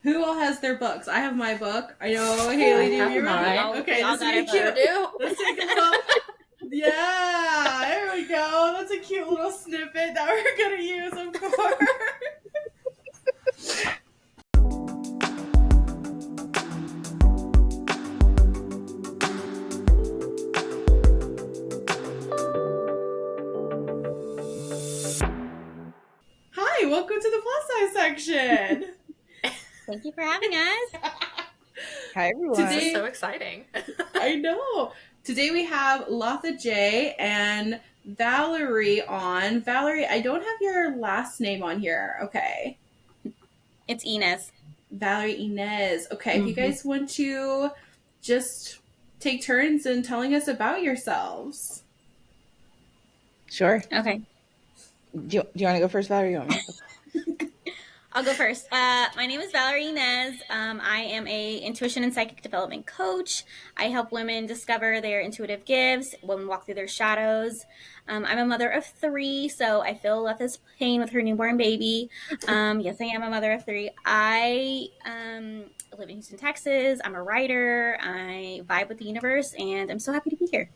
Who all has their books? I have my book. I know, Haley, do you have remember? mine. Okay, We all this got is our cute. do. Let's take a little. Yeah, there we go. That's a cute little snippet that we're gonna use, of course. Hi, welcome to the plus size section. Thank you for having us. Hi, everyone. This is Today, so exciting. I know. Today we have Latha Jay and Valerie on. Valerie, I don't have your last name on here. Okay. It's Inez. Valerie Inez. Okay, if you guys want to just take turns in telling us about yourselves. Sure. Okay. Do you want to go first, Valerie? You want me to go? I'll go first. My name is Valerie Inez. I am a intuition and psychic development coach. I help women discover their intuitive gifts, women walk through their shadows. I'm a mother of 3, so I feel Latha's pain with her newborn baby. Yes, I am a mother of 3. I live in Houston, Texas. I'm a writer. I vibe with the universe, and I'm so happy to be here.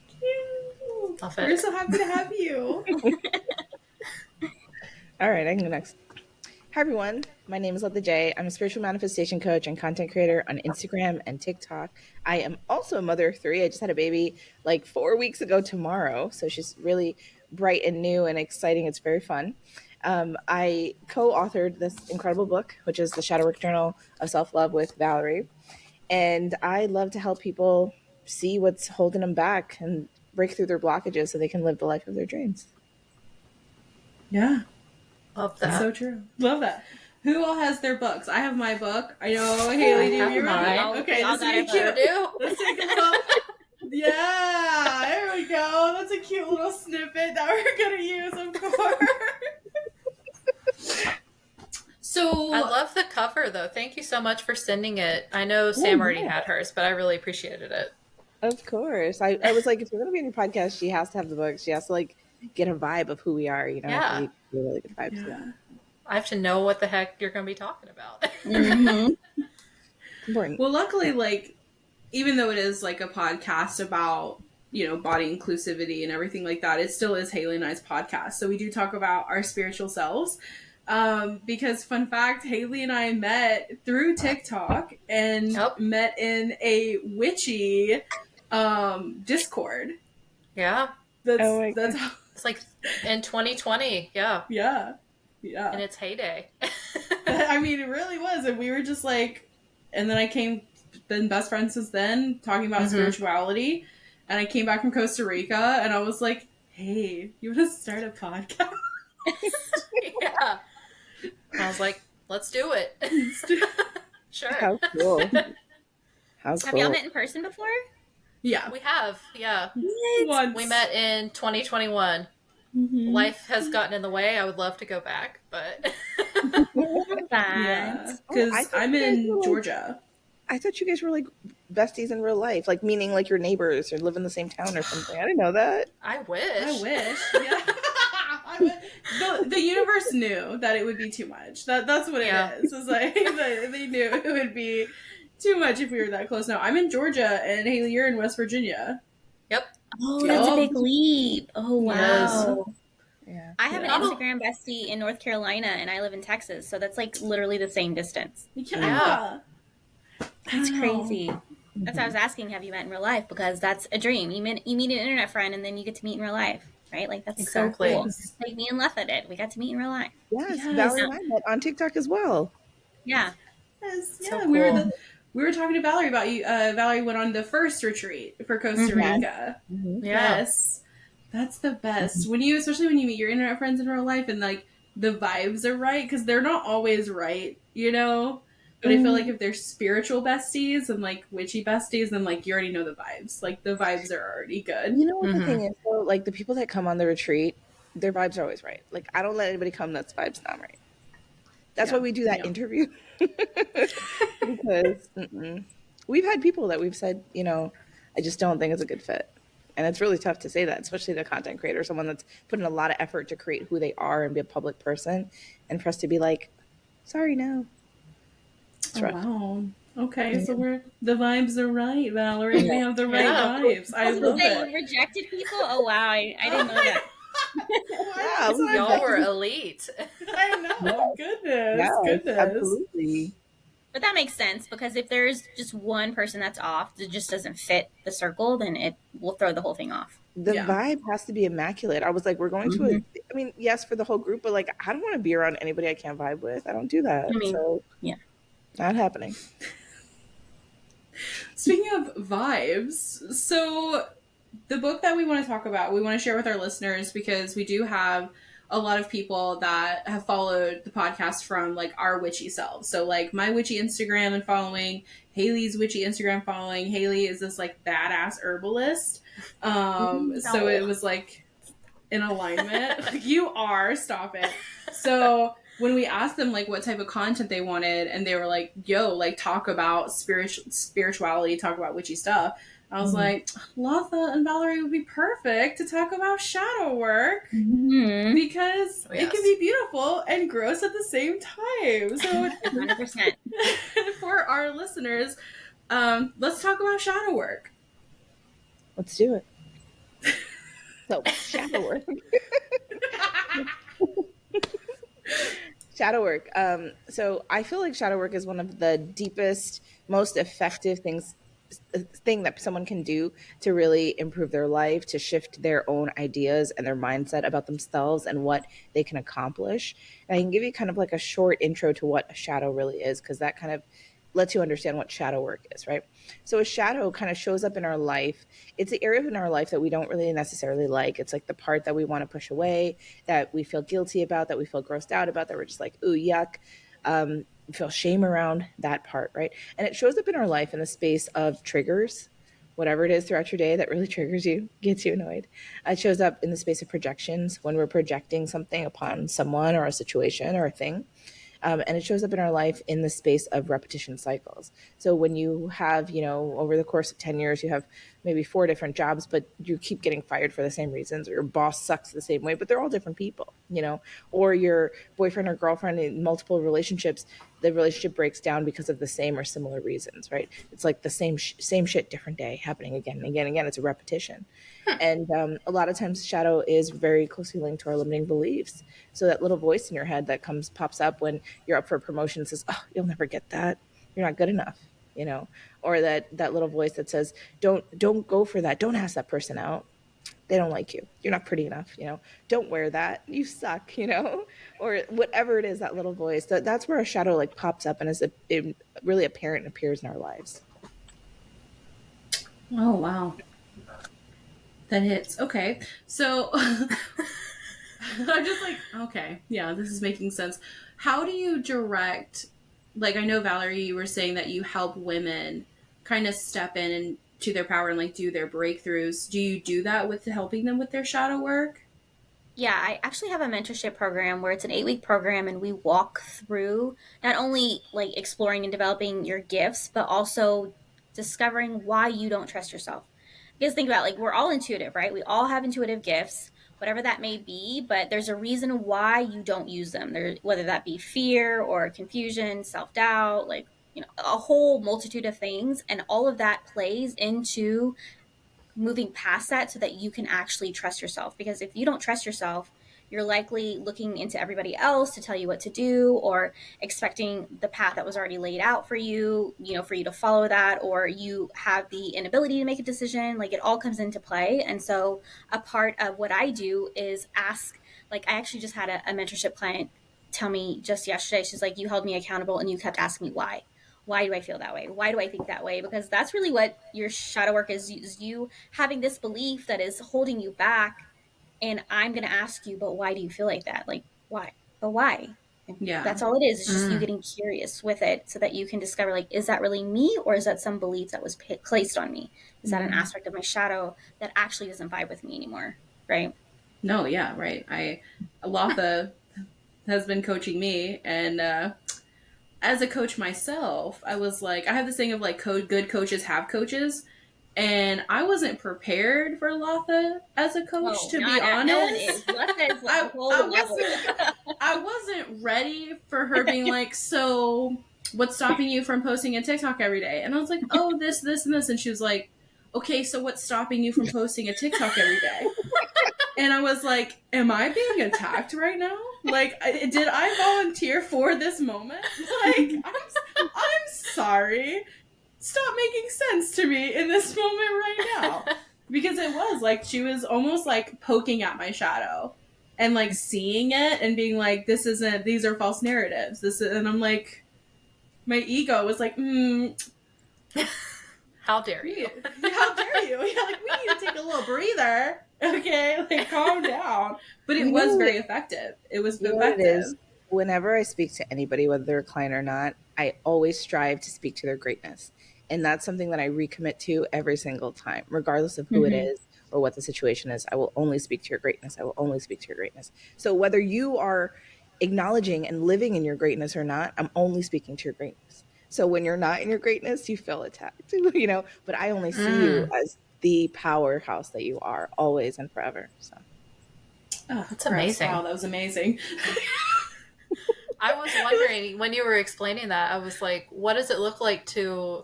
Cute. Love it. We're so happy to have you. All right, I can go next. Hi, everyone. My name is Latha Jay. I'm a spiritual manifestation coach and content creator on Instagram and TikTok. I am also a mother of 3. I just had a baby like 4 weeks ago tomorrow, so she's really bright and new and exciting. It's very fun. I co-authored this incredible book, which is the Shadow Work Journal of Self-Love with Valerie. And I love to help people see what's holding them back and break through their blockages so they can live the life of their dreams. Yeah. Love that. That's so true. Love that. Who all has their books? I have my book. I know, Haley, do you have remember? mine. Okay, We all this is got our cute. do. Let's take a little. Yeah, there we go. That's a cute little snippet that we're gonna use, of course. So I love the cover, though. Thank you so much for sending it. I know Sam already had hers, but I really appreciated it. Of course. I was like, if you're going to be on your podcast, she has to have the book. She has to like get a vibe of who we are, you know? Yeah. We really good vibes. yeah. I have to know what the heck you're going to be talking about. Mm-hmm. Important. Well, luckily, like, even though it is like a podcast about, you know, body inclusivity and everything like that, it still is Haley and I's podcast. So we do talk about our spiritual selves. Because fun fact, Haley and I met through TikTok and Yep. met in a witchy Discord. Yeah. That's how, It's like in 2020. Yeah. yeah. In its heyday. I mean, it really was. And we were just like, and then been best friends since then, talking about spirituality. And I came back from Costa Rica and I was like, hey, you want to start a podcast? Yeah. I was like, let's do it. Sure. How cool. How Have cool. y'all met in person before? Yeah. We have. Yeah. Once. We met in 2021. Mm-hmm. Life has gotten in the way. I would love to go back, but Yeah, because I'm in Georgia. I thought you guys were like besties in real life, like meaning like your neighbors or live in the same town or something. I didn't know that. I wish. I wish. Yeah. The universe knew that it would be too much. That's what it is. It's like they knew it would be too much if we were that close. No, I'm in Georgia, and Haley, you're in West Virginia. Yep. Oh, that's a big leap. Oh, wow. Yeah. I have an Instagram bestie in North Carolina, and I live in Texas, so that's like literally the same distance. Yeah. That's crazy. That's why I was asking, have you met in real life? Because that's a dream. You meet an internet friend, and then you get to meet in real life, right? Like, that's Exactly. so cool. Like me and Latha did. We got to meet in real life. Yes. Valerie and I met on TikTok as well. Yeah. Yes. So Yeah. cool. We were talking to Valerie about you. Valerie went on the first retreat for Costa Rica. Mm-hmm. Yeah. Yes. That's the best. Especially when you meet your internet friends in real life and like the vibes are right, because they're not always right, you know? But I feel like if they're spiritual besties and like witchy besties, then like you already know the vibes. Like the vibes are already good. You know what the thing is though? Like the people that come on the retreat, their vibes are always right. Like I don't let anybody come that's vibes not right. That's why we do that interview. Because we've had people that we've said, you know, I just don't think it's a good fit. And it's really tough to say that, especially the content creator, someone that's put in a lot of effort to create who they are and be a public person. And for us to be like, sorry, no. That's Oh, right. wow. Okay, so the vibes are right, Valerie. We have the right Yeah. vibes. I I was gonna love say it. you rejected people. Oh wow, I didn't know that. Yeah, we Y'all were rejected. elite. I know. Goodness, Yes, goodness. absolutely. But that makes sense because if there's just one person that's off that just doesn't fit the circle, then it will throw the whole thing off. The Yeah. vibe has to be immaculate. I was like, we're going to a, I mean, yes, for the whole group, but like, I don't want to be around anybody I can't vibe with. I don't do that. I mean, So, yeah. not happening. Speaking of vibes, so the book that we want to talk about, we want to share with our listeners because we do have a lot of people that have followed the podcast from like our witchy selves. So like my witchy Instagram and following, Haley's witchy Instagram following. Haley is this like badass herbalist. So it was like in alignment. You are, stop it. So when we asked them like what type of content they wanted, and they were like, "Yo, like talk about spirituality, talk about witchy stuff." I was like, Latha and Valerie would be perfect to talk about shadow work because it can be beautiful and gross at the same time. So 100%. for our listeners, let's talk about shadow work. Let's do it. So, shadow work. Shadow work. So I feel like shadow work is one of the deepest, most effective thing that someone can do to really improve their life, to shift their own ideas and their mindset about themselves and what they can accomplish. And I can give you kind of like a short intro to what a shadow really is, because that kind of lets you understand what shadow work is, right? So a shadow kind of shows up in our life. It's the area in our life that we don't really necessarily like. It's like the part that we want to push away, that we feel guilty about, that we feel grossed out about, that we're just like, ooh, yuck. We feel shame around that part, right? And it shows up in our life in the space of triggers, whatever it is throughout your day that really triggers you, gets you annoyed. It shows up in the space of projections when we're projecting something upon someone or a situation or a thing. And it shows up in our life in the space of repetition cycles. So when you have, over the course of 10 years, you have maybe 4 different jobs, but you keep getting fired for the same reasons, or your boss sucks the same way, but they're all different people, or your boyfriend or girlfriend in multiple relationships, the relationship breaks down because of the same or similar reasons, right? It's like the same shit, different day happening again and again and again. It's a repetition. And a lot of times shadow is very closely linked to our limiting beliefs. So that little voice in your head that pops up when you're up for a promotion says, oh, you'll never get that. You're not good enough, or that little voice that says, don't go for that. Don't ask that person out. They don't like you. You're not pretty enough, don't wear that. You suck, or whatever it is, that little voice, that's where a shadow like pops up and it really apparent and appears in our lives. Oh, wow. That hits. Okay. So I'm just like, okay, yeah, this is making sense. How do you direct, like, I know, Valerie, you were saying that you help women kind of step in and to their power and like do their breakthroughs. Do you do that with helping them with their shadow work? Yeah, I actually have a mentorship program where it's an 8-week program and we walk through not only like exploring and developing your gifts, but also discovering why you don't trust yourself. Because think about like we're all intuitive, right? We all have intuitive gifts, whatever that may be, but there's a reason why you don't use them. There, whether that be fear or confusion, self-doubt, like a whole multitude of things, and all of that plays into moving past that so that you can actually trust yourself. Because if you don't trust yourself, you're likely looking into everybody else to tell you what to do, or expecting the path that was already laid out for you, for you to follow that, or you have the inability to make a decision. Like it all comes into play. And so a part of what I do is ask, like I actually just had a mentorship client tell me just yesterday, she's like, you held me accountable and you kept asking me why do I feel that way? Why do I think that way? Because that's really what your shadow work is you having this belief that is holding you back. And I'm going to ask you, but why do you feel like that? Like, why? But why? And Yeah. that's all it is. It's just you getting curious with it so that you can discover, like, is that really me? Or is that some belief that was placed on me? Is that an aspect of my shadow that actually doesn't vibe with me anymore? Right? No, yeah, right. Latha has been coaching me, and as a coach myself, I was like, I have this thing of like, good coaches have coaches, and I wasn't prepared for Latha as a coach, to be honest. No one is. Latha is I wasn't ready for her being like, so what's stopping you from posting a TikTok every day? And I was like, oh, this, and this. And she was like, okay, so what's stopping you from posting a TikTok every day? And I was like, am I being attacked right now? Like, did I volunteer for this moment? Like, I'm sorry. Stop making sense to me in this moment right now. Because it was like, she was almost like poking at my shadow and like seeing it and being like, these are false narratives. And I'm like, my ego was like, how dare you? How dare you? Yeah, like, we need to take a little breather. Okay, like, calm down. But it was very effective. It was effective. Whenever I speak to anybody, whether they're a client or not, I always strive to speak to their greatness. And that's something that I recommit to every single time, regardless of who it is or what the situation is. I will only speak to your greatness. I will only speak to your greatness. So whether you are acknowledging and living in your greatness or not, I'm only speaking to your greatness. So when you're not in your greatness, you feel attacked, you know, but I only see you as the powerhouse that you are always and forever. So. Oh, that's amazing. Wow, that was amazing. I was wondering when you were explaining that, I was like, what does it look like to,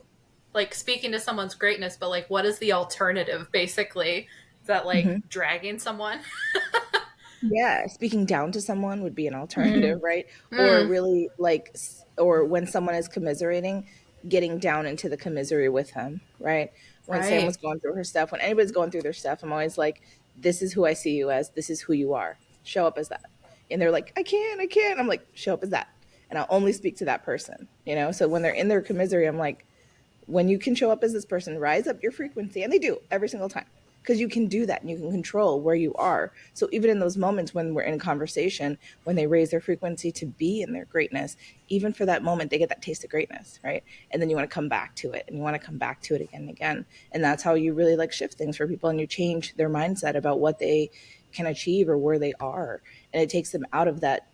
like, speaking to someone's greatness, but like, what is the alternative basically? Is that like dragging someone? Yeah, speaking down to someone would be an alternative, right? Or really like, or when someone is commiserating, getting down into the commisery with them, right? When Sam was going through her stuff, when anybody's going through their stuff, I'm always like, this is who I see you as. This is who you are. Show up as that. And they're like, I can't. I'm like, show up as that. And I'll only speak to that person, you know? So when they're in their commisery, I'm like, when you can show up as this person, rise up your frequency. And they do every single time. Because you can do that and you can control where you are. So even in those moments when we're in a conversation, when they raise their frequency to be in their greatness, even for that moment, they get that taste of greatness, right? And then you want to come back to it and you want to come back to it again and again. And that's how you really like shift things for people and you change their mindset about what they can achieve or where they are. And it takes them out of that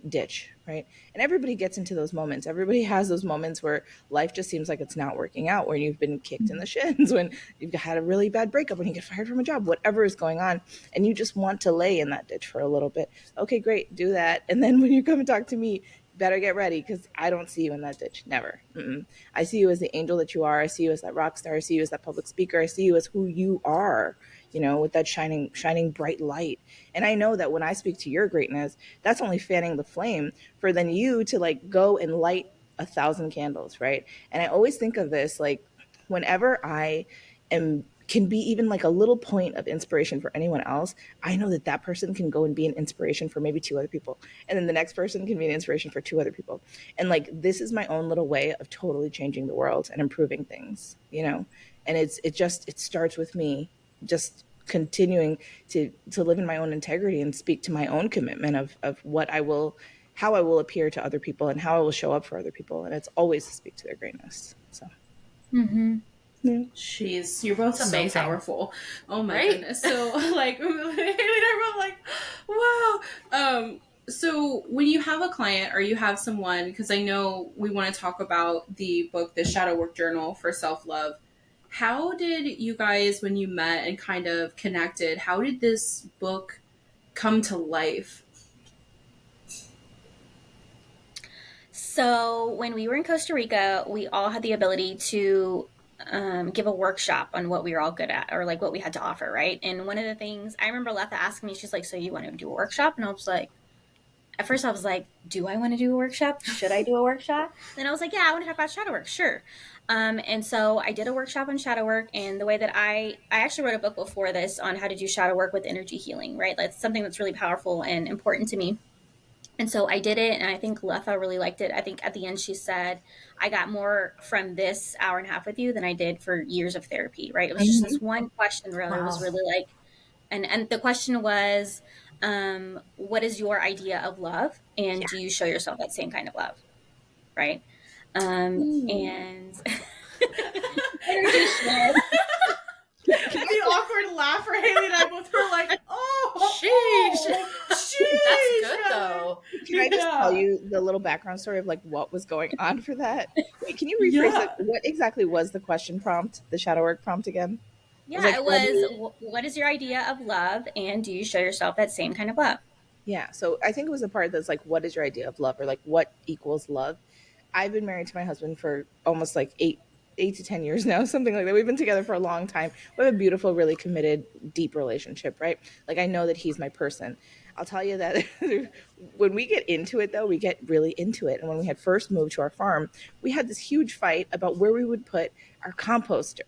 ditch, right? And everybody gets into those moments. Everybody has those moments where life just seems like it's not working out, where you've been kicked in the shins, when you've had a really bad breakup, when you get fired from a job, whatever is going on, and you just want to lay in that ditch for a little bit. Okay, great, do that. And then when you come and talk to me, better get ready because I don't see you in that ditch. Never. I see you as the angel that you are. I see you as that rock star. I see you as that public speaker. I see you as who you are, you know, with that shining bright light. And I know that when I speak to your greatness, that's only fanning the flame for then you to like go and light 1,000 candles, right? And I always think of this like whenever I can be even like a little point of inspiration for anyone else, I know that that person can go and be an inspiration for maybe 2 other people. And then the next person can be an inspiration for 2 other people. And like, this is my own little way of totally changing the world and improving things, you know? And it starts with me just continuing to live in my own integrity and speak to my own commitment of how I will appear to other people and how I will show up for other people. And it's always to speak to their greatness. So. Yeah. Jeez, you're both so powerful. Oh my goodness. So like, everyone like, wow. So when you have a client or you have someone, because I know we want to talk about the book, The Shadow Work Journal for Self-Love. How did you guys, when you met and kind of connected, how did this book come to life? So when we were in Costa Rica, we all had the ability to give a workshop on what we were all good at or like what we had to offer, right? And one of the things I remember Latha asking me, she's like, so you want to do a workshop? And I was like, at first I was like, do I want to do a workshop? Should I do a workshop? Then I was like, yeah, I want to talk about shadow work. Sure. And so I did a workshop on shadow work, and the way that I actually wrote a book before this on how to do shadow work with energy healing, right? That's something that's really powerful and important to me. And so I did it, and I think Latha really liked it. I think at the end she said, I got more from this hour and a half with you than I did for years of therapy, right? It was just this one question really was really like, and the question was, what is your idea of love? And do you show yourself that same kind of love? Right? And the awkward laugh for Haley and I both were like, oh, sheesh. That's good though. Can I just tell you the little background story of like what was going on for that? Wait, can you rephrase it? What exactly was the question prompt, the shadow work prompt again? Yeah, it was what is your idea of love, and do you show yourself that same kind of love? Yeah, so I think it was the part that's like, what is your idea of love, or like what equals love? I've been married to my husband for almost like 8 to 10 years now, something like that. We've been together for a long time. We have a beautiful, really committed, deep relationship, right? Like I know that he's my person. I'll tell you that when we get into it, though, we get really into it. And when we had first moved to our farm, we had this huge fight about where we would put our composter.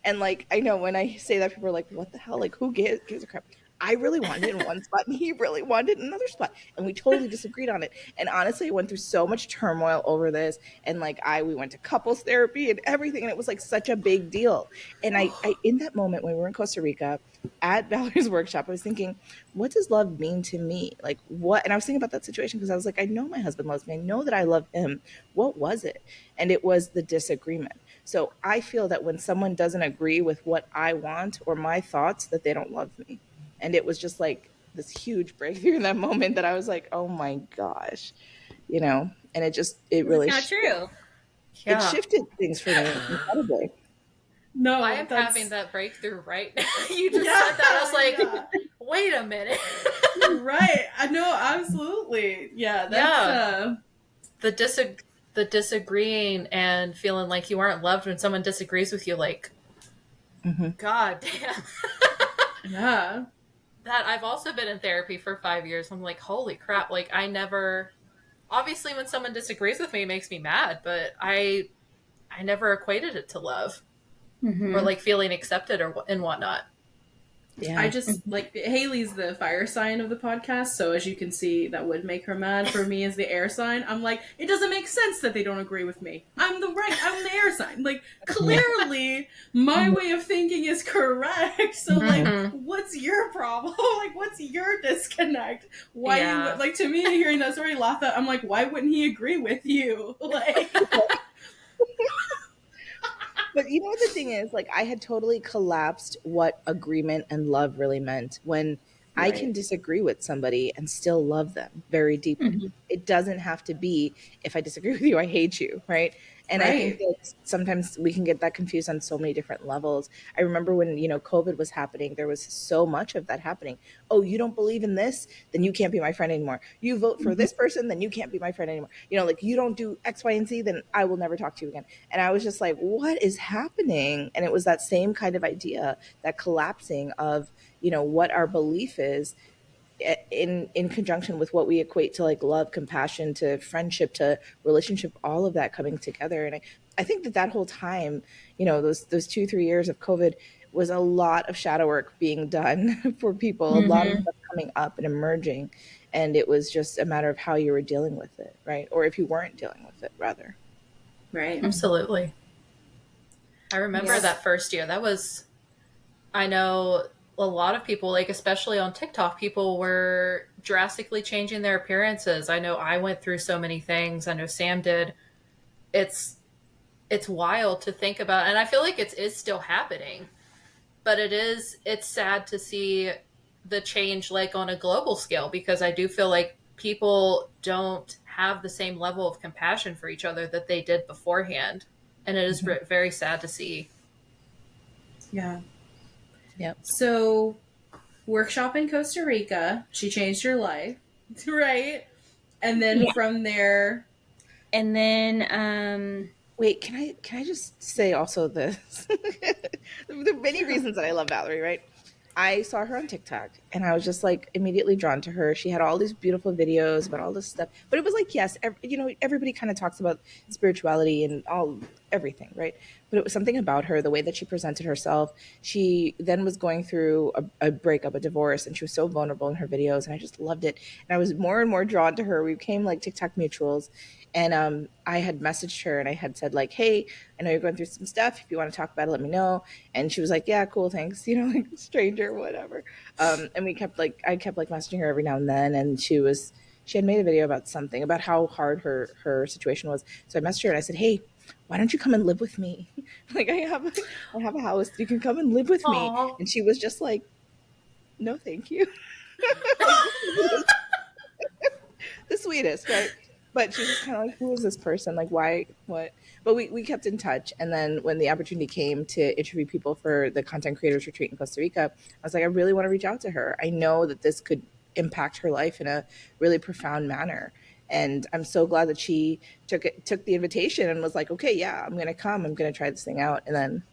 And like, I know when I say that, people are like, what the hell? Like, who gives a crap? I really wanted it in one spot and he really wanted it in another spot. And we totally disagreed on it. And honestly, I went through so much turmoil over this. And like we went to couples therapy and everything. And it was like such a big deal. And I in that moment when we were in Costa Rica at Valerie's workshop, I was thinking, what does love mean to me? Like what? And I was thinking about that situation because I was like, I know my husband loves me. I know that I love him. What was it? And it was the disagreement. So I feel that when someone doesn't agree with what I want or my thoughts, that they don't love me. And it was just like this huge breakthrough in that moment that I was like, oh my gosh, and it really, It's not true. it shifted things for me incredibly. No, I am having that breakthrough right now. You just said that. I was like, wait a minute. Right. I know, absolutely. Yeah. That's, The disagreeing and feeling like you aren't loved when someone disagrees with you, like, God damn. Yeah. That I've also been in therapy for 5 years. I'm like, holy crap. Like obviously when someone disagrees with me, it makes me mad, but I never equated it to love or like feeling accepted and whatnot. Yeah. I just like Haley's the fire sign of the podcast, so as you can see, that would make her mad. For me as the air sign, I'm like, it doesn't make sense that they don't agree with me. I'm the air sign. Like clearly my way of thinking is correct. So like what's your problem? Like what's your disconnect? Why you like, to me hearing that story, Latha, I'm like, why wouldn't he agree with you? Like But you know what the thing is? Like I had totally collapsed what agreement and love really meant when I can disagree with somebody and still love them very deeply. It doesn't have to be, if I disagree with you, I hate you, right? And I think that sometimes we can get that confused on so many different levels. I remember when, COVID was happening, there was so much of that happening. Oh, you don't believe in this? Then you can't be my friend anymore. You vote for this person, then you can't be my friend anymore. Like you don't do X, Y, and Z, then I will never talk to you again. And I was just like, what is happening? And it was that same kind of idea, that collapsing of, what our belief is in conjunction with what we equate to like love, compassion, to friendship, to relationship, all of that coming together. And I think that whole time, those 2-3 years of COVID was a lot of shadow work being done for people, a lot of stuff coming up and emerging. And it was just a matter of how you were dealing with it, right? Or if you weren't dealing with it, rather. Right. Absolutely. I remember that first year. I know a lot of people, like especially on TikTok, people were drastically changing their appearances. I know I went through so many things. I know Sam did. It's wild to think about. And I feel like it is still happening, but it's sad to see the change like on a global scale, because I do feel like people don't have the same level of compassion for each other that they did beforehand. And it is very sad to see. Yeah. Yep. So, workshop in Costa Rica, she changed her life, right? And then from there, and then wait, can I just say also this? There are many reasons that I love Valerie, right? I saw her on TikTok and I was just like immediately drawn to her. She had all these beautiful videos about all this stuff, but it was like, yes, everybody kind of talks about spirituality and everything, right? But it was something about her, the way that she presented herself. She then was going through a breakup, a divorce, and she was so vulnerable in her videos, and I just loved it. And I was more and more drawn to her. We became like TikTok mutuals. And I had messaged her and I had said like, hey, I know you're going through some stuff. If you want to talk about it, let me know. And she was like, yeah, cool, thanks. Like stranger, whatever. And I kept messaging her every now and then. And she had made a video about something, about how hard her situation was. So I messaged her and I said, hey, why don't you come and live with me? Like I have a house. You can come and live with me. And she was just like, no, thank you. The sweetest, right? But she was just kind of like, who is this person? Like, why, what? But we kept in touch. And then when the opportunity came to interview people for the Content Creators Retreat in Costa Rica, I was like, I really want to reach out to her. I know that this could impact her life in a really profound manner. And I'm so glad that she took the invitation and was like, okay, yeah, I'm going to come. I'm going to try this thing out. And then,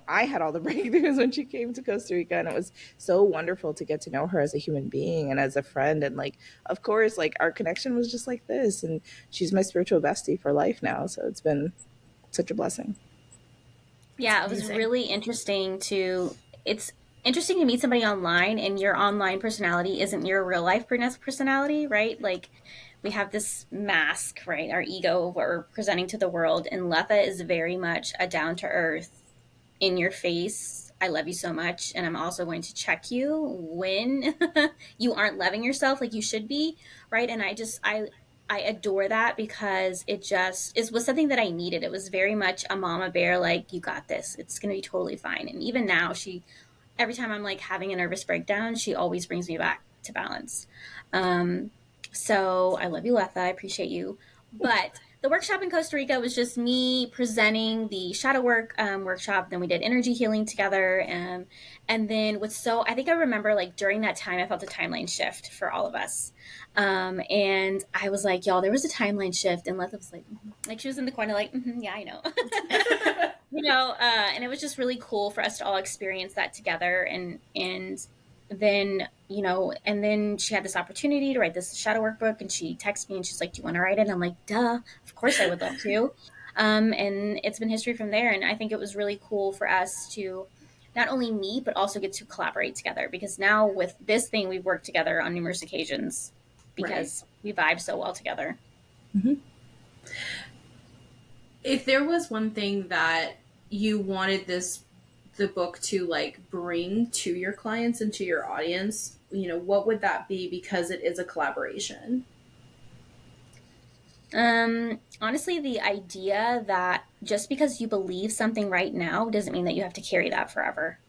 I had all the breakthroughs when she came to Costa Rica, and it was so wonderful to get to know her as a human being and as a friend. And like, of course, like our connection was just like this. And she's my spiritual bestie for life now. So it's been such a blessing. Yeah, it was really interesting it's interesting to meet somebody online and your online personality isn't your real life personality, right? Like we have this mask, right? Our ego, what we're presenting to the world. And Letha is very much a down to earth, in your face, I love you so much. And I'm also going to check you when you aren't loving yourself like you should be, right? And I adore that because it was something that I needed. It was very much a mama bear, like, you got this. It's going to be totally fine. And even now, every time I'm like having a nervous breakdown, she always brings me back to balance. So I love you, Letha. I appreciate you. But the workshop in Costa Rica was just me presenting the shadow work workshop. Then we did energy healing together. And then I think I remember like during that time, I felt a timeline shift for all of us. And I was like, y'all, there was a timeline shift. And Letha was like she was in the corner, like, yeah, I know. And it was just really cool for us to all experience that together. And then, and then she had this opportunity to write this shadow workbook, and she texted me and she's like, do you want to write it? And I'm like, duh, of course I would love to. And it's been history from there. And I think it was really cool for us to not only meet, but also get to collaborate together, because now with this thing, we've worked together on numerous occasions because we vibe so well together. Mm-hmm. If there was one thing that you wanted the book to like bring to your clients and to your audience, what would that be, because it is a collaboration? Honestly, the idea that just because you believe something right now doesn't mean that you have to carry that forever,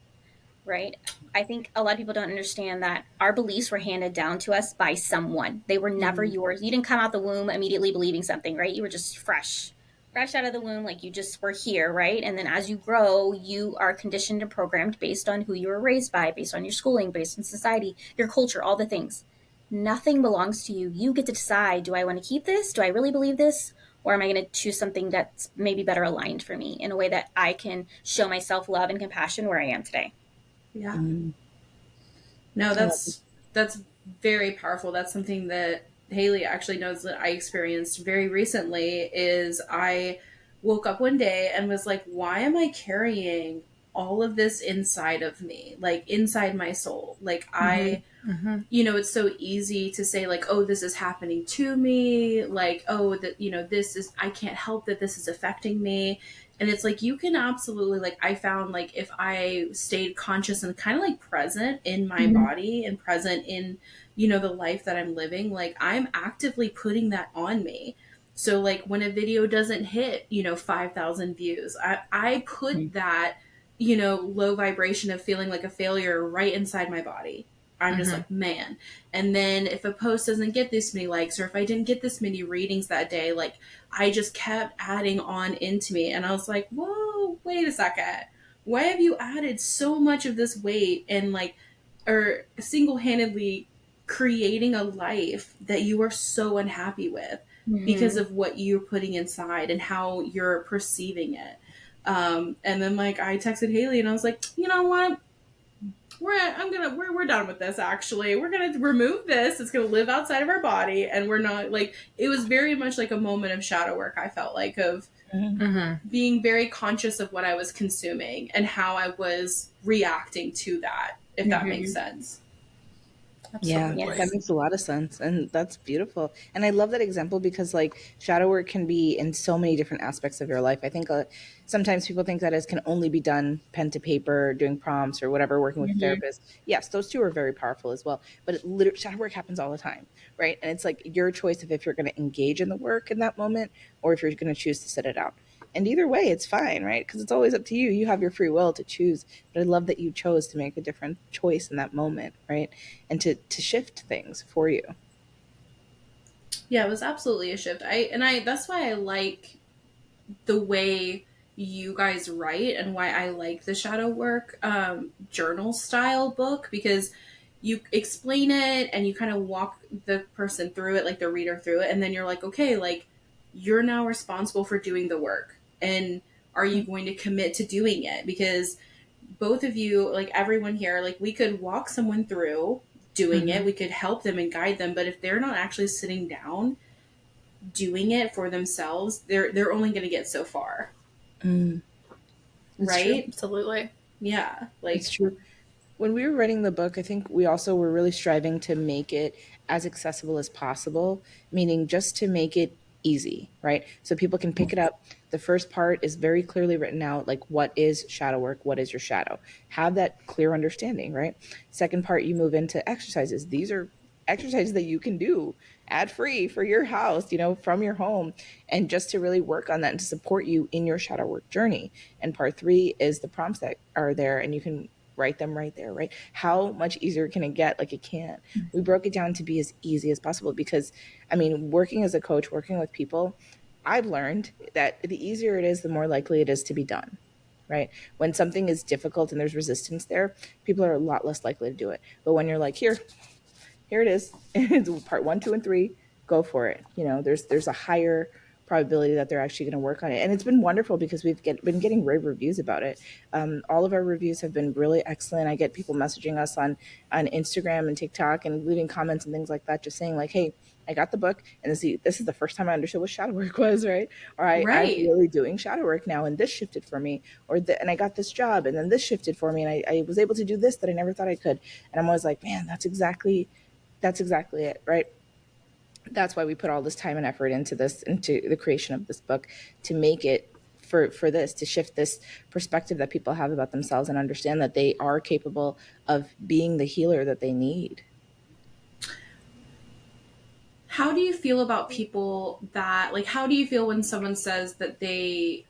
right? I think a lot of people don't understand that our beliefs were handed down to us by someone. They were never yours. You didn't come out the womb immediately believing something, right? You were just fresh out of the womb, like you just were here, right? And then as you grow, you are conditioned and programmed based on who you were raised by, based on your schooling, based on society, your culture, all the things. Nothing belongs to you. You get to decide, do I want to keep this? Do I really believe this? Or am I going to choose something that's maybe better aligned for me in a way that I can show myself love and compassion where I am today? Yeah. No, that's very powerful. That's something that Haley actually knows that I experienced very recently. Is I woke up one day and was like, why am I carrying all of this inside of me, like inside my soul? Like it's so easy to say like, oh, this is happening to me. Like, oh, that, this is, I can't help that this is affecting me. And it's like, you can absolutely, like, I found like if I stayed conscious and kind of like present in my body and present in, the life that I'm living, like I'm actively putting that on me. So like when a video doesn't hit, 5,000 views, I put that, low vibration of feeling like a failure right inside my body. I'm just like, man. And then if a post doesn't get this many likes, or if I didn't get this many readings that day, like I just kept adding on into me. And I was like, whoa, wait a second. Why have you added so much of this weight and like, or single-handedly creating a life that you are so unhappy with because of what you're putting inside and how you're perceiving it? And then like I texted Haley and I was like, you know what? We're done with this. Actually, we're gonna remove this. It's gonna live outside of our body, and we're not like. It was very much like a moment of shadow work. I felt like of being very conscious of what I was consuming and how I was reacting to that. If that makes sense. Absolutely. Yeah, that makes a lot of sense. And that's beautiful. And I love that example because like shadow work can be in so many different aspects of your life. I think sometimes people think that it can only be done pen to paper, doing prompts or whatever, working with a therapist. Yes, those two are very powerful as well. But shadow work happens all the time, right? And it's like your choice of if you're going to engage in the work in that moment or if you're going to choose to sit it out. And either way, it's fine, right? Because it's always up to you. You have your free will to choose. But I love that you chose to make a different choice in that moment, right? And to shift things for you. Yeah, it was absolutely a shift. That's why I like the way you guys write and why I like the shadow work journal style book, because you explain it and you kind of walk the person through it, like the reader through it, and then you're like, okay, like you're now responsible for doing the work, and are you going to commit to doing it? Because both of you, like everyone here, like we could walk someone through doing it, we could help them and guide them, but if they're not actually sitting down doing it for themselves, they're only going to get so far. Right? True. Absolutely. Yeah. Like, It's true. When we were writing the book, I think we also were really striving to make it as accessible as possible, meaning just to make it easy, right? So people can pick it up. The first part is very clearly written out, like what is shadow work? What is your shadow? Have that clear understanding, right? Second part, you move into exercises. These are exercises that you can do ad free for your house, from your home, and just to really work on that and to support you in your shadow work journey. And part three is the prompts that are there, and you can write them right there, right? How much easier can it get? Like, it can't. We broke it down to be as easy as possible because, I mean, working as a coach, working with people, I've learned that the easier it is, the more likely it is to be done, right? When something is difficult and there's resistance there, people are a lot less likely to do it. But when you're like, here it is, part 1, 2, and 3, go for it. There's a higher probability that they're actually going to work on it. And it's been wonderful because we've been getting rave reviews about it. All of our reviews have been really excellent. I get people messaging us on Instagram and TikTok and leaving comments and things like that, just saying like, hey, I got the book and this is the first time I understood what shadow work was, right? Or I'm right. really doing shadow work now and this shifted for me, and I got this job and then this shifted for me and I was able to do this that I never thought I could. And I'm always like, man, that's exactly it, right? That's why we put all this time and effort into the creation of this book, to make it for this, to shift this perspective that people have about themselves and understand that they are capable of being the healer that they need. How do you feel about people that, like, how do you feel when someone says that they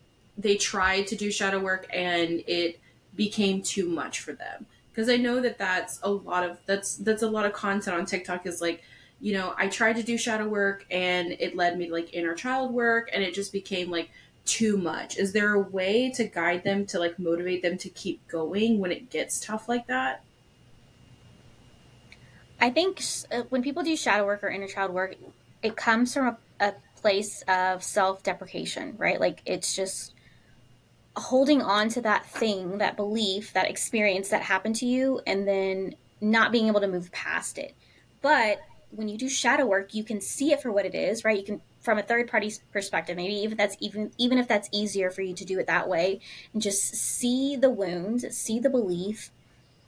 tried to do shadow work and it became too much for them? Because I know that that's a lot of content on TikTok is like, I tried to do shadow work and it led me to like inner child work and it just became like too much. Is there a way to guide them, to like motivate them to keep going when it gets tough like that? I think when people do shadow work or inner child work, it comes from a place of self-deprecation, right? Like it's just holding on to that thing, that belief, that experience that happened to you, and then not being able to move past it. But when you do shadow work, you can see it for what it is, right? You can, from a third party perspective, maybe even if that's easier for you to do it that way, and just see the wound, see the belief,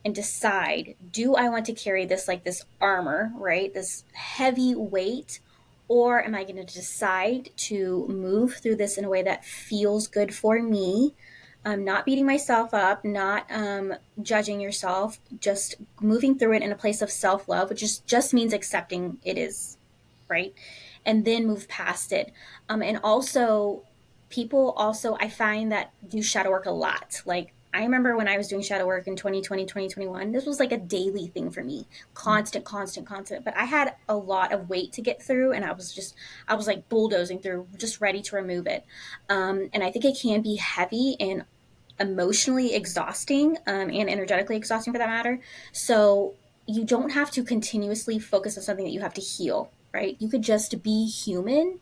and decide, do I want to carry this, like this armor, right? This heavy weight, or am I going to decide to move through this in a way that feels good for me? Not beating myself up, not judging yourself, just moving through it in a place of self-love, which just means accepting it is, right? And then move past it. And also, people also, I find that do shadow work a lot. Like, I remember when I was doing shadow work in 2020, 2021, this was like a daily thing for me. Constant. But I had a lot of weight to get through, and I was like bulldozing through, just ready to remove it. And I think it can be heavy and emotionally exhausting, and energetically exhausting for that matter. So you don't have to continuously focus on something that you have to heal, right? You could just be human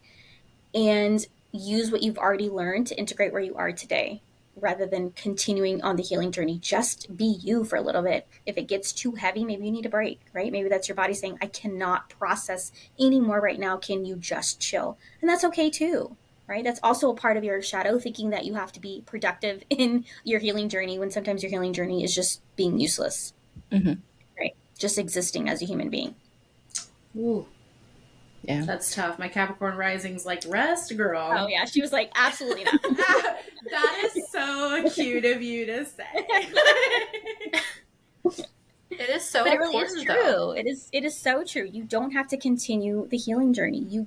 and use what you've already learned to integrate where you are today, rather than continuing on the healing journey. Just be you for a little bit. If it gets too heavy, maybe you need a break, right? Maybe that's your body saying, I cannot process anymore right now. Can you just chill? And that's okay too, right? That's also a part of your shadow, thinking that you have to be productive in your healing journey when sometimes your healing journey is just being useless, right? Just existing as a human being. Ooh, Yeah. that's tough. My Capricorn rising's like, rest, girl. Oh yeah, she was like, absolutely not. That is so cute of you to say. It is so But it really important, is true. though. It is so true. You don't have to continue the healing journey.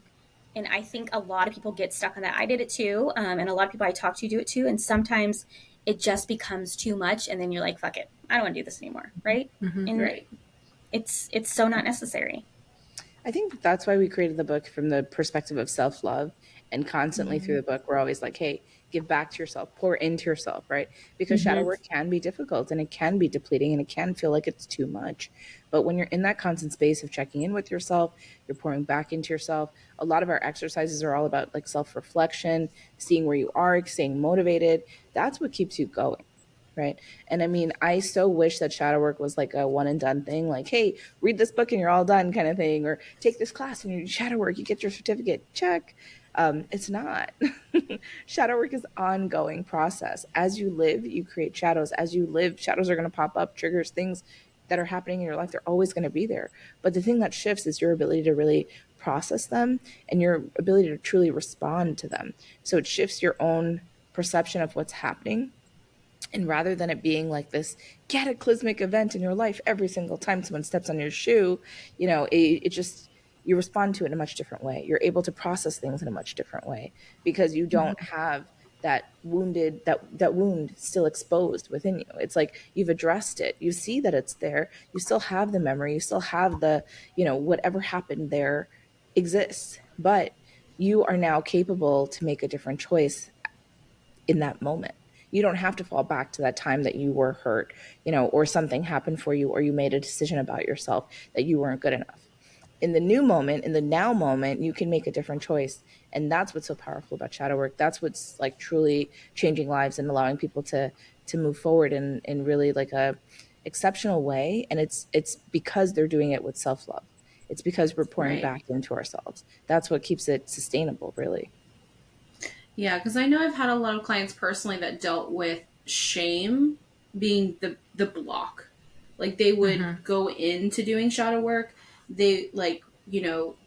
And I think a lot of people get stuck on that. I did it too, and a lot of people I talk to do it too. And sometimes it just becomes too much, and then you're like, "Fuck it, I don't want to do this anymore," right? And Right. it's so not necessary. I think that's why we created the book, from the perspective of self-love, and constantly through the book we're always like, hey, give back to yourself, pour into yourself, right? Because shadow work can be difficult and it can be depleting and it can feel like it's too much. But when you're in that constant space of checking in with yourself, you're pouring back into yourself. A lot of our exercises are all about like self-reflection, seeing where you are, staying motivated. That's what keeps you going. Right. And I mean, I so wish that shadow work was like a one and done thing, like, hey, read this book and you're all done kind of thing, or take this class and you shadow work, you get your certificate, check. It's not. Shadow work is ongoing process. As you live, you create shadows. As you live, shadows are going to pop up, triggers, things that are happening in your life. They're always going to be there. But the thing that shifts is your ability to really process them and your ability to truly respond to them. So it shifts your own perception of what's happening. And rather than it being like this cataclysmic event in your life every single time someone steps on your shoe, it just, you respond to it in a much different way. You're able to process things in a much different way because you don't have that wound still exposed within you. It's like you've addressed it. You see that it's there. You still have the memory. You still have the, whatever happened there exists. But you are now capable to make a different choice in that moment. You don't have to fall back to that time that you were hurt, or something happened for you, or you made a decision about yourself that you weren't good enough. In the new moment, in the now moment, you can make a different choice. And that's what's so powerful about shadow work. That's what's like truly changing lives and allowing people to move forward in really like a exceptional way. And it's because they're doing it with self-love. It's because we're pouring back into ourselves. That's what keeps it sustainable, really. Yeah, because I know I've had a lot of clients personally that dealt with shame being the block. Like they would go into doing shadow work, they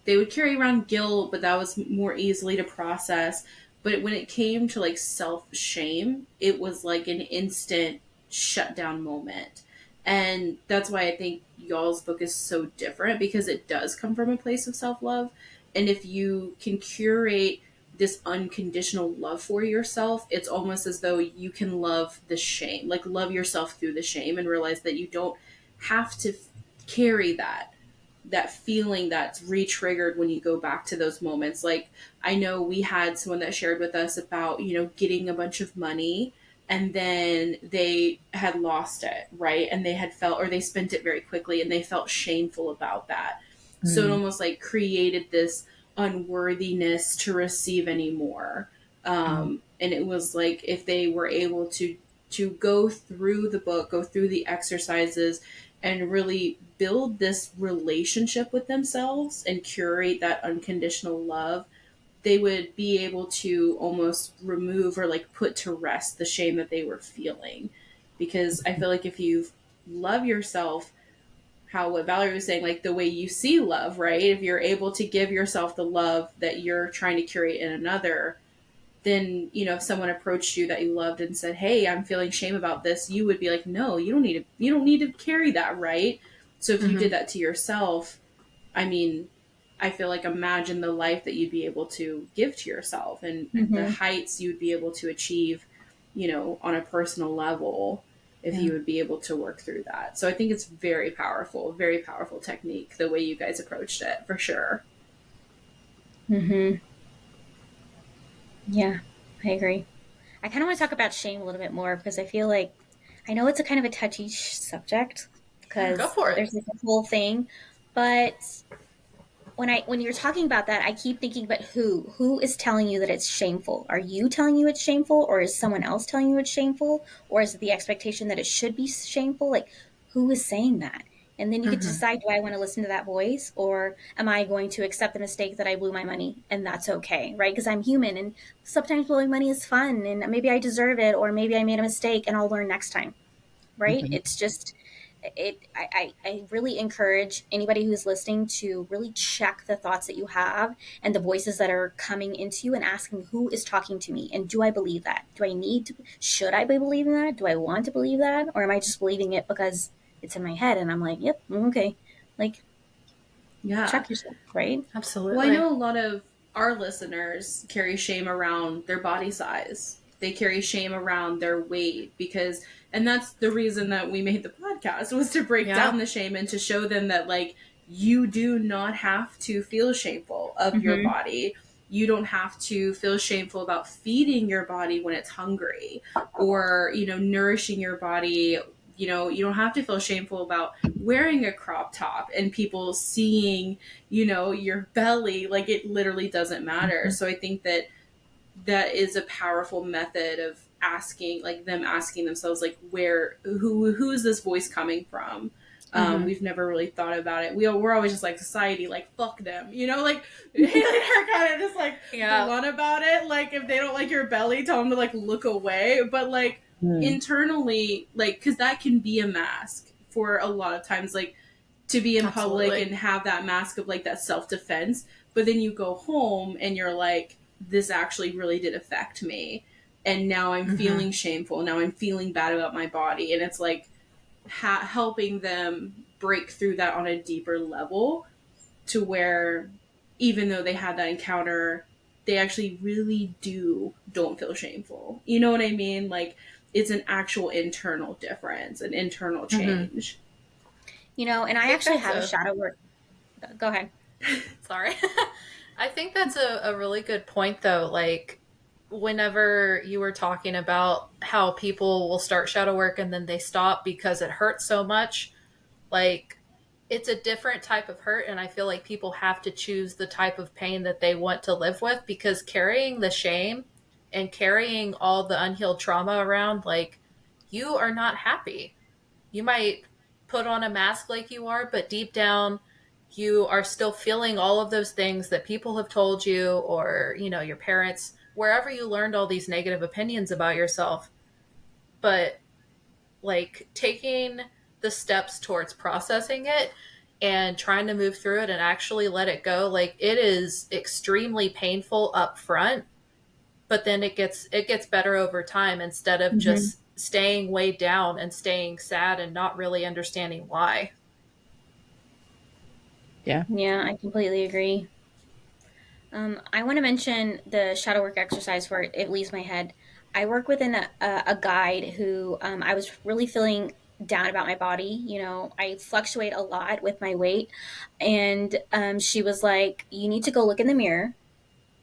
they would carry around guilt, but that was more easily to process. But when it came to like self shame, it was like an instant shutdown moment. And that's why I think y'all's book is so different, because it does come from a place of self love. And if you can curate this unconditional love for yourself, it's almost as though you can love the shame, like love yourself through the shame, and realize that you don't have to carry that feeling that's re-triggered when you go back to those moments. Like I know we had someone that shared with us about, getting a bunch of money and then they had lost it, right? And they had felt, or they spent it very quickly and they felt shameful about that. So it almost like created this unworthiness to receive anymore. And it was like if they were able to go through the book, go through the exercises, and really build this relationship with themselves and curate that unconditional love, they would be able to almost remove or like put to rest the shame that they were feeling. Because I feel like if you love yourself, how what Valerie was saying, like the way you see love, right? If you're able to give yourself the love that you're trying to curate in another, then, if someone approached you that you loved and said, hey, I'm feeling shame about this, you would be like, no, you don't need to carry that, right? So if you did that to yourself, I mean, I feel like imagine the life that you'd be able to give to yourself and the heights you'd be able to achieve, on a personal level, if you would be able to work through that. So I think it's very powerful technique, the way you guys approached it, for sure. Yeah, I agree. I kind of want to talk about shame a little bit more because I feel like I know it's a kind of a touchy subject because Go for it. there's this whole thing, but when you're talking about that, I keep thinking, but who is telling you that it's shameful? Are you telling you it's shameful, or is someone else telling you it's shameful, or is it the expectation that it should be shameful? Like, who is saying that? And then you get to decide, do I want to listen to that voice, or am I going to accept the mistake that I blew my money, and that's okay, right? Because I'm human, and sometimes blowing money is fun, and maybe I deserve it, or maybe I made a mistake, and I'll learn next time, right? It's just I really encourage anybody who's listening to really check the thoughts that you have and the voices that are coming into you, and asking, who is talking to me, and do I believe that? Should I be believing that? Do I want to believe that? Or am I just believing it because it's in my head and I'm like, yep, okay. Like, check yourself, right? Absolutely. Well, I know a lot of our listeners carry shame around their body size. They carry shame around their weight and that's the reason that we made the podcast, was to break down the shame and to show them that, like, you do not have to feel shameful of your body. you don't have to feel shameful about feeding your body when it's hungry, or, you know, nourishing your body. You know, you don't have to feel shameful about wearing a crop top and people seeing, you know, your belly. Like, it literally doesn't matter. So I think that that is a powerful method of asking, like, them asking themselves, like, who is this voice coming from? We've never really thought about it. We're always just like, society, like, fuck them, you know, like, Haley and I are kind of just like blunt about it. Like, if they don't like your belly, tell them to like look away. But like internally, like, because that can be a mask for a lot of times, like, to be in public and have that mask of like that self-defense. But then you go home and you're like, this actually really did affect me, and now I'm feeling shameful, now I'm feeling bad about my body. And it's like helping them break through that on a deeper level, to where even though they had that encounter, they actually really don't feel shameful. You know what I mean? Like, it's an actual internal difference, an internal change. You know, and I actually have a shadow work. Go ahead. Sorry. I think that's a really good point, though. Like, whenever you were talking about how people will start shadow work and then they stop because it hurts so much, like, it's a different type of hurt. And I feel like people have to choose the type of pain that they want to live with, because carrying the shame and carrying all the unhealed trauma around, like, you are not happy. You might put on a mask like you are, but deep down, you are still feeling all of those things that people have told you, or, you know, your parents, wherever you learned all these negative opinions about yourself. But like, taking the steps towards processing it and trying to move through it and actually let it go, like, it is extremely painful up front, but then it gets better over time, instead of just staying weighed down and staying sad and not really understanding why. Yeah, I completely agree. I want to mention the shadow work exercise where it leaves my head. I work within a guide who I was really feeling down about my body. You know, I fluctuate a lot with my weight. And she was like, you need to go look in the mirror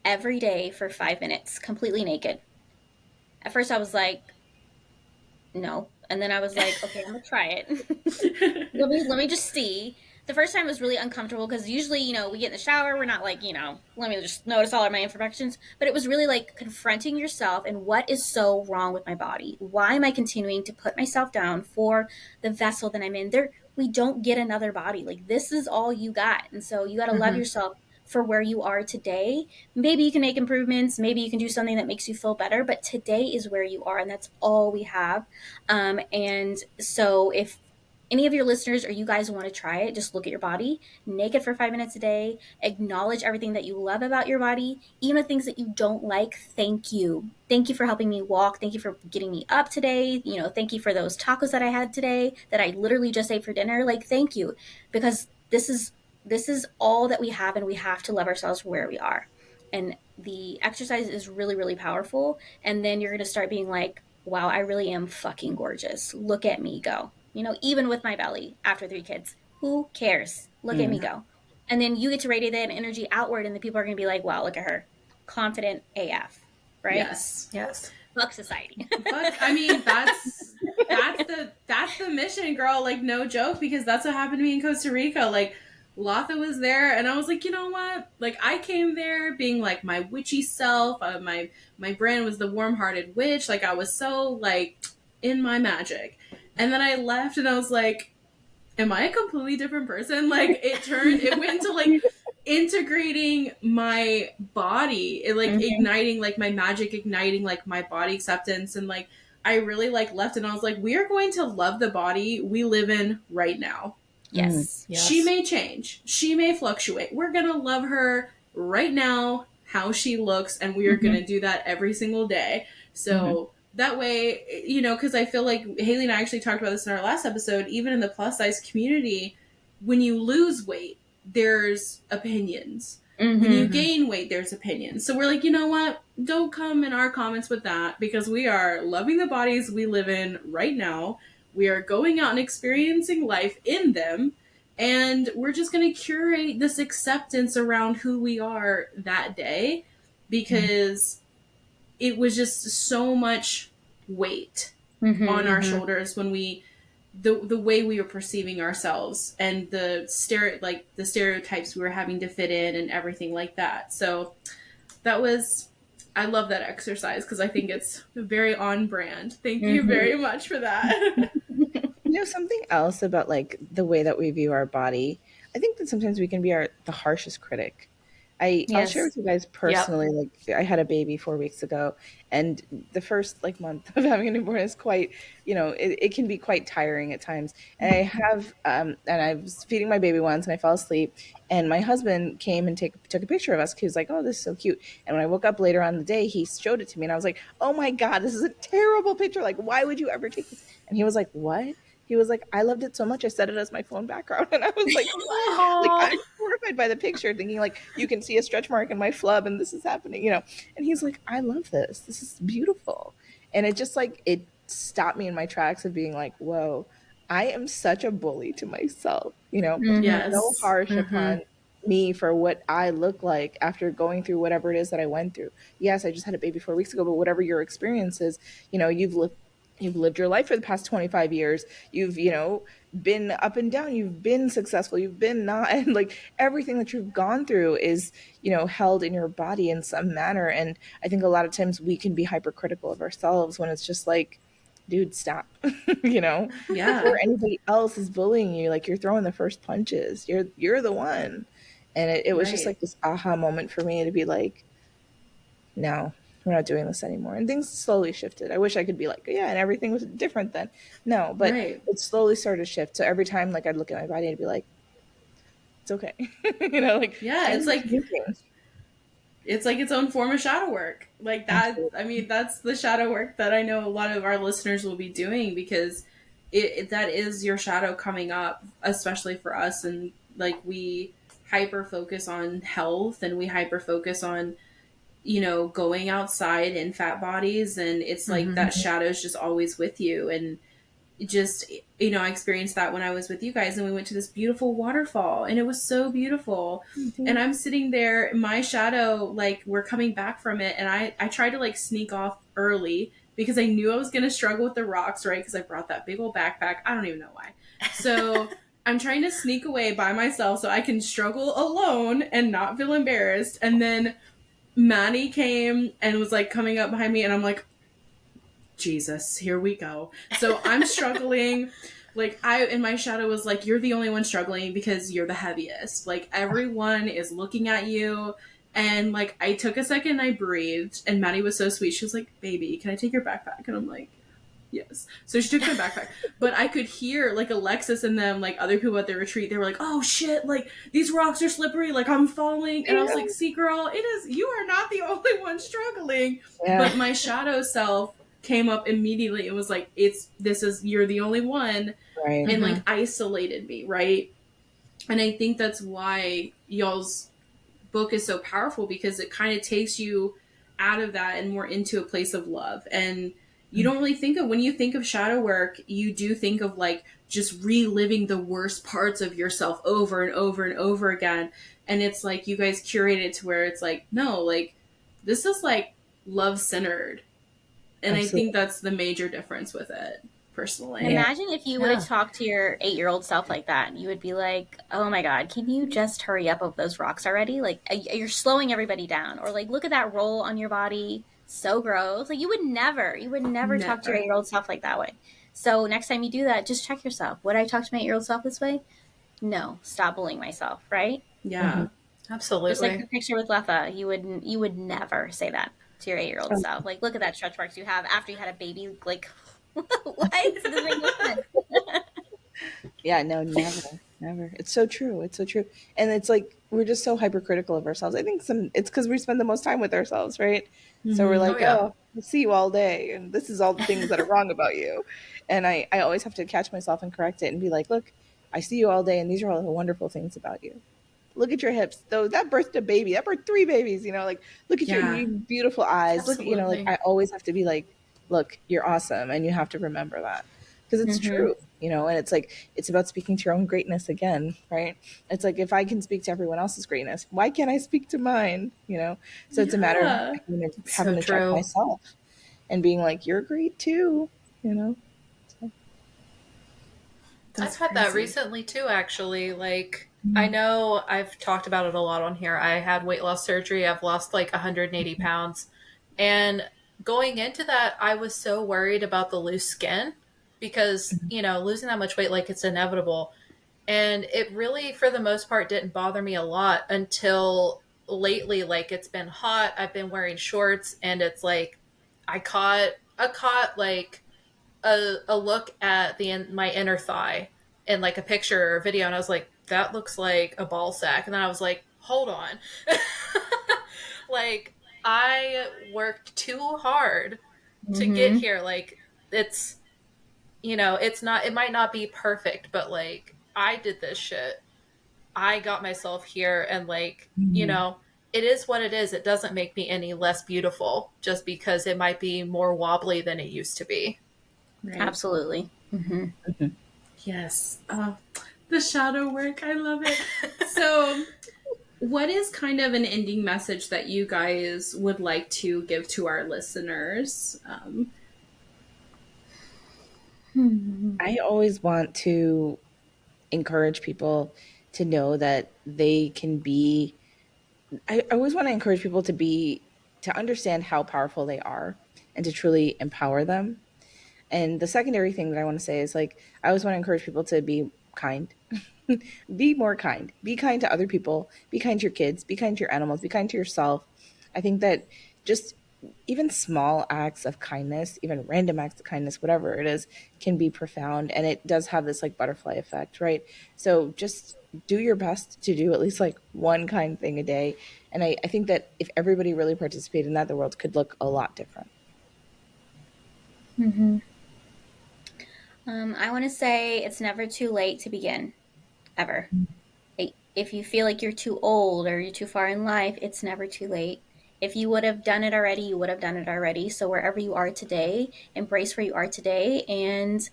every day for 5 minutes, completely naked. At first, I was like, no. And then I was like, okay, I'm going to try it. let me just see. The first time was really uncomfortable because usually, you know, we get in the shower, we're not like, you know, let me just notice all of my imperfections. But it was really like confronting yourself and what is so wrong with my body? Why am I continuing to put myself down for the vessel that I'm in? We don't get another body. Like, this is all you got. And so you got to love yourself for where you are today. Maybe you can make improvements. Maybe you can do something that makes you feel better. But today is where you are, and that's all we have. And so if any of your listeners or you guys want to try it, just look at your body, naked for 5 minutes a day, acknowledge everything that you love about your body, even the things that you don't like. Thank you. Thank you for helping me walk. Thank you for getting me up today. You know, thank you for those tacos that I had today that I literally just ate for dinner. Like, thank you, because this is all that we have, and we have to love ourselves for where we are. And the exercise is really, really powerful. And then you're going to start being like, wow, I really am fucking gorgeous. Look at me go. You know, even with my belly after 3 kids, who cares? Look at me go. And then you get to radiate that energy outward, and the people are going to be like, wow, look at her. Confident AF, right? Yes. Fuck society. But I mean, that's the mission, girl. Like, no joke, because that's what happened to me in Costa Rica. Like, Latha was there, and I was like, you know what? Like, I came there being like my witchy self. My brand was the warm-hearted witch. Like, I was so like in my magic. And then I left, and I was like, am I a completely different person? Like, it went to like integrating my body, it like igniting like my magic, igniting like my body acceptance. And like, I really like left, and I was like, we are going to love the body we live in right now. Yes. She may change, she may fluctuate, we're gonna love her right now, how she looks, and we are gonna do that every single day. So that way, you know, because I feel like Haley and I actually talked about this in our last episode, even in the plus size community, when you lose weight, there's opinions. When you gain weight, there's opinions. So we're like, you know what? Don't come in our comments with that, because we are loving the bodies we live in right now. We are going out and experiencing life in them. And we're just going to curate this acceptance around who we are that day. because it was just so much weight on our shoulders when we the way we were perceiving ourselves and the stereotypes we were having to fit in and everything like that. So that was, I love that exercise because I think it's very on brand. Thank you very much for that. Something else about like the way that we view our body, I think that sometimes we can be the harshest critic. I'll share with you guys personally, like I had a baby 4 weeks ago, and the first like month of having a newborn is quite, it can be quite tiring at times. And I was feeding my baby once and I fell asleep, and my husband came and took a picture of us. He was like, "Oh, this is so cute." And when I woke up later on the day, he showed it to me and I was like, "Oh my God, this is a terrible picture. Like, why would you ever take this?" And he was like, "What?" He was like, "I loved it so much, I set it as my phone background." And I was like, "What?" Like, I'm horrified by the picture, thinking like, you can see a stretch mark in my flub and this is happening, And he's like, "I love this. This is beautiful." And it just like, it stopped me in my tracks of being like, whoa, I am such a bully to myself, Yes. so harsh upon me for what I look like after going through whatever it is that I went through. Yes, I just had a baby 4 weeks ago, but whatever your experience is, you've lived your life for the past 25 years. You've, been up and down. You've been successful. You've been not. And like everything that you've gone through is, held in your body in some manner. And I think a lot of times we can be hypercritical of ourselves when it's just like, dude, stop. Yeah. Before anybody else is bullying you, like you're throwing the first punches. You're the one. And it was just like this aha moment for me to be like, no, we're not doing this anymore. And things slowly shifted. I wish I could be like, yeah, and everything was different then. No, but it slowly started to shift. So every time like I'd look at my body and be like, it's okay. Like, yeah, it's like its own form of shadow work. Like that, I mean, that's the shadow work that I know a lot of our listeners will be doing, because that is your shadow coming up, especially for us. And like we hyper focus on health, and we hyper focus on going outside in fat bodies, and it's like that shadow's just always with you. And just I experienced that when I was with you guys, and we went to this beautiful waterfall, and it was so beautiful. And I'm sitting there, my shadow, like we're coming back from it, and I tried to like sneak off early because I knew I was going to struggle with the rocks, right? Because I brought that big old backpack. I don't even know why. So I'm trying to sneak away by myself so I can struggle alone and not feel embarrassed. And then Maddie came and was like coming up behind me, and I'm like, Jesus, here we go. So I'm struggling. Like and my shadow was like, you're the only one struggling because you're the heaviest. Like everyone is looking at you. And like I took a second and I breathed, and Maddie was so sweet. She was like, "Baby, can I take your backpack?" And I'm like, yes. So she took my backpack. But I could hear like Alexis and them, like other people at the retreat, they were like, "Oh shit, like these rocks are slippery, like I'm falling." And I was like, "See girl, you are not the only one struggling." But my shadow self came up immediately and was like, you're the only one. Right. And like isolated me, right? And I think that's why y'all's book is so powerful, because it kind of takes you out of that and more into a place of love. And you don't really think of, when you think of shadow work, you do think of like just reliving the worst parts of yourself over and over and over again. And it's like you guys curate it to where it's like, no, like this is like love centered. And absolutely. I think that's the major difference with it, personally. Imagine if you would have talked to your 8-year-old self like that. You would be like, "Oh my God, can you just hurry up over those rocks already? Like, you're slowing everybody down." Or like, "Look at that roll on your body. So gross." Like, you would never talk to your 8-year-old self like that way. So next time you do that, just check yourself. Would I talk to my 8-year-old self this way? No. Stop bullying myself, right? Yeah. Absolutely. Just like the picture with Latha, you would never say that to your 8-year-old self. Like, look at that stretch marks you have after you had a baby. Like, what? This doesn't make no sense. Yeah, no, never. It's so true. It's so true. And it's like, we're just so hypercritical of ourselves. I think it's because we spend the most time with ourselves, right? So we're like, I see you all day, and this is all the things that are wrong about you. And I always have to catch myself and correct it and be like, look, I see you all day, and these are all the wonderful things about you. Look at your hips. Though that birthed a baby. That birthed 3 babies. Like, look at your beautiful eyes. Absolutely. Look, like I always have to be like, look, you're awesome, and you have to remember that, because it's true. you know. And it's like, it's about speaking to your own greatness again, right? It's like, if I can speak to everyone else's greatness, why can't I speak to mine, you know? So it's a matter of Yeah. It's having so to check true. myself and being like, you're great too, you know. So, I've That's had that crazy. recently too, actually. Like, I know I've talked about it a lot on here. I had weight loss surgery. I've lost like 180 pounds. And going into that, I was so worried about the loose skin because, you know, losing that much weight, like, it's inevitable. And it really, for the most part, didn't bother me a lot until lately. Like, it's been hot. I've been wearing shorts, and it's like, I caught like a look at my inner thigh in like a picture or video, and I was like, that looks like a ball sack. And then I was like, hold on. Like, I worked too hard to get Mm-hmm. here. Like, it's, you know, it might not be perfect, but like, I did this shit. I got myself here, and like, you know, it is what it is. It doesn't make me any less beautiful just because it might be more wobbly than it used to be. Right. Absolutely. Mm-hmm. Yes. The shadow work. I love it. So, what is kind of an ending message that you guys would like to give to our listeners? I always want to encourage people to know that they can be, I always want to encourage people to be, to understand how powerful they are and to truly empower them. And the secondary thing that I want to say is, like, I always want to encourage people to be kind. Be more kind. Be kind to other people. Be kind to your kids. Be kind to your animals. Be kind to yourself. I think that just even small acts of kindness, even random acts of kindness, whatever it is, can be profound. And it does have this like butterfly effect, right? So just do your best to do at least like one kind thing a day. And I think that if everybody really participated in that, the world could look a lot different. Mm-hmm. I want to say it's never too late to begin, ever. If you feel like you're too old or you're too far in life, it's never too late. If you would have done it already, you would have done it already. So wherever you are today, embrace where you are today. And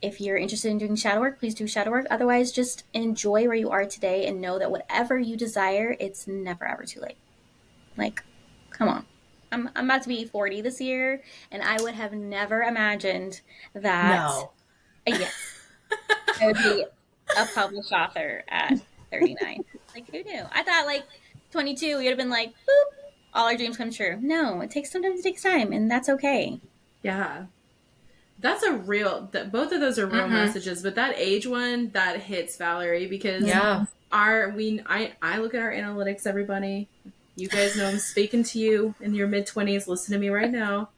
if you're interested in doing shadow work, please do shadow work. Otherwise, just enjoy where you are today and know that whatever you desire, it's never ever too late. Like, come on. I'm about to be 40 this year, and I would have never imagined that. No. Yes, I would be a published author at 39. Like, who knew? I thought like 22, you'd have been like, boop, all our dreams come true. No, sometimes it takes time, and that's okay. Yeah. That's a real, both of those are real Mm-hmm. messages, but that age one, that hits Valerie because Yeah. I look at our analytics, everybody. You guys know I'm speaking to you in your mid 20s. Listen to me right now.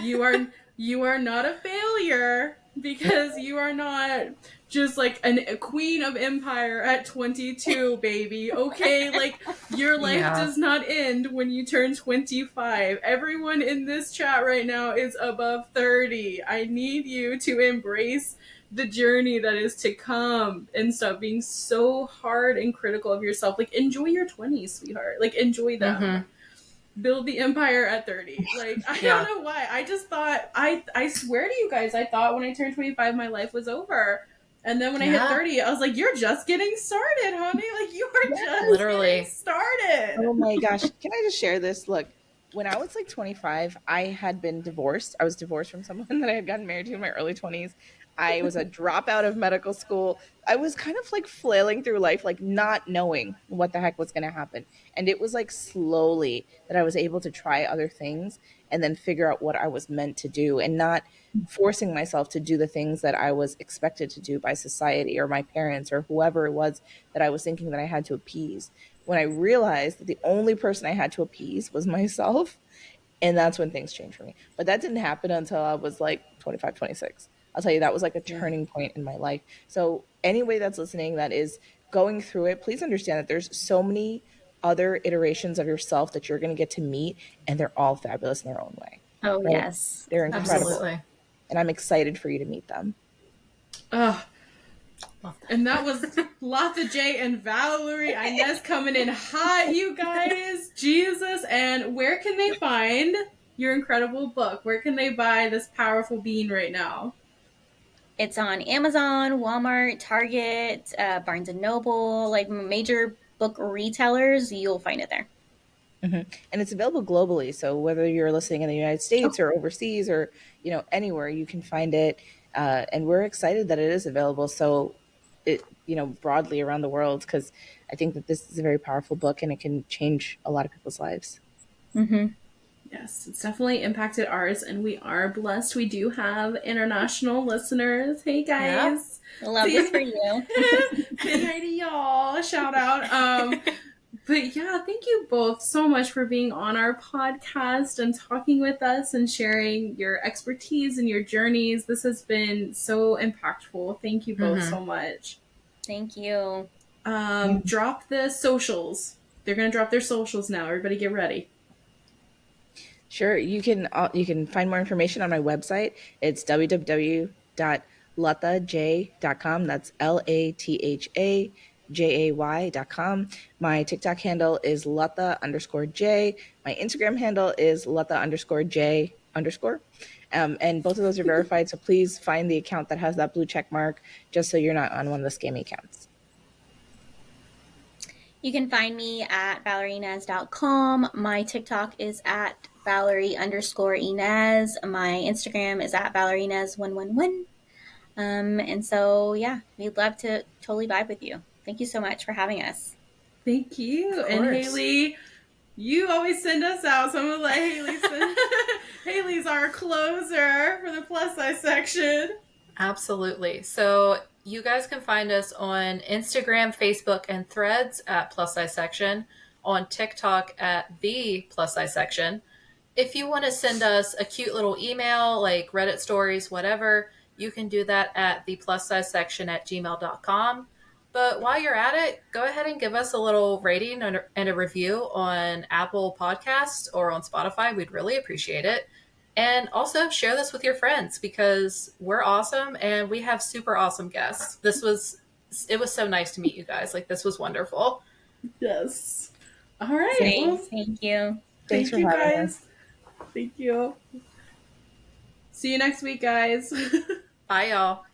You are you are not a failure because you are not just like a queen of empire at 22, baby. Okay, like your life Yeah. does not end when you turn 25. Everyone in this chat right now is above 30. I need you to embrace the journey that is to come and stop being so hard and critical of yourself. Like, enjoy your 20s, sweetheart. Like, enjoy them. Mm-hmm. Build the empire at 30. Like, I don't Yeah. know why. I just thought, I swear to you guys, I thought when I turned 25, my life was over. And then when I hit Yeah. 30, I was like, you're just getting started, honey. Like, you are Yes. just getting Literally. started. Oh my gosh. Can I just share this? Look, when I was like 25, I had been divorced. I was divorced from someone that I had gotten married to in my early 20s. I was a dropout of medical school. I was kind of like flailing through life, like not knowing what the heck was going to happen. And it was like slowly that I was able to try other things and then figure out what I was meant to do and not forcing myself to do the things that I was expected to do by society or my parents or whoever it was that I was thinking that I had to appease, when I realized that the only person I had to appease was myself. And that's when things changed for me. But that didn't happen until I was like 25, 26. I'll tell you, that was like a Yeah. turning point in my life. So, anybody that's listening that is going through it, please understand that there's so many other iterations of yourself that you're going to get to meet, and they're all fabulous in their own way, Oh, right? yes. They're incredible. Absolutely. And I'm excited for you to meet them. Ugh. Love that. And that was Latha Jay and Valerie Inez coming in hot, you guys. Jesus. And where can they find your incredible book? Where can they buy this powerful being right now? It's on Amazon, Walmart, Target, Barnes and Noble, like major book retailers. You'll find it there. Mm-hmm. And it's available globally. So whether you're listening in the United States or overseas or anywhere, you can find it. And we're excited that it is available. So it broadly around the world, because I think that this is a very powerful book and it can change a lot of people's lives. Mm-hmm. Yes, it's definitely impacted ours, and we are blessed. We do have international listeners. Hey guys, Love this for you. Say hi to y'all. Shout out. But yeah, thank you both so much for being on our podcast and talking with us and sharing your expertise and your journeys. This has been so impactful. Thank you both so much. Thank you. Drop the socials. They're gonna drop their socials now. Everybody get ready. Sure, you can find more information on my website. It's www.lathajay.com. That's LATHAJAY.com. My TikTok handle is Latha_J. My Instagram handle is Latha_J_. And both of those are verified. So please find the account that has that blue check mark, just so you're not on one of the scammy accounts. You can find me at ValerieInez.com. My TikTok is at Valerie_Inez. My Instagram is at ValerieInez111. And so, yeah, we'd love to totally vibe with you. Thank you so much for having us. Thank you. And Haley, you always send us out, so I'm going to let Haley send. Haley's our closer for the plus size section. Absolutely. So you guys can find us on Instagram, Facebook, and Threads at Plus Size Section, on TikTok at the Plus Size Section. If you want to send us a cute little email, like Reddit stories, whatever, you can do that at theplussizesection@gmail.com. But while you're at it, go ahead and give us a little rating and a review on Apple Podcasts or on Spotify. We'd really appreciate it. And also share this with your friends, because we're awesome and we have super awesome guests. It was so nice to meet you guys. Like, this was wonderful. Yes. All right. Well, thank you. Thanks for having us. Thank you. See you next week, guys. Bye, y'all.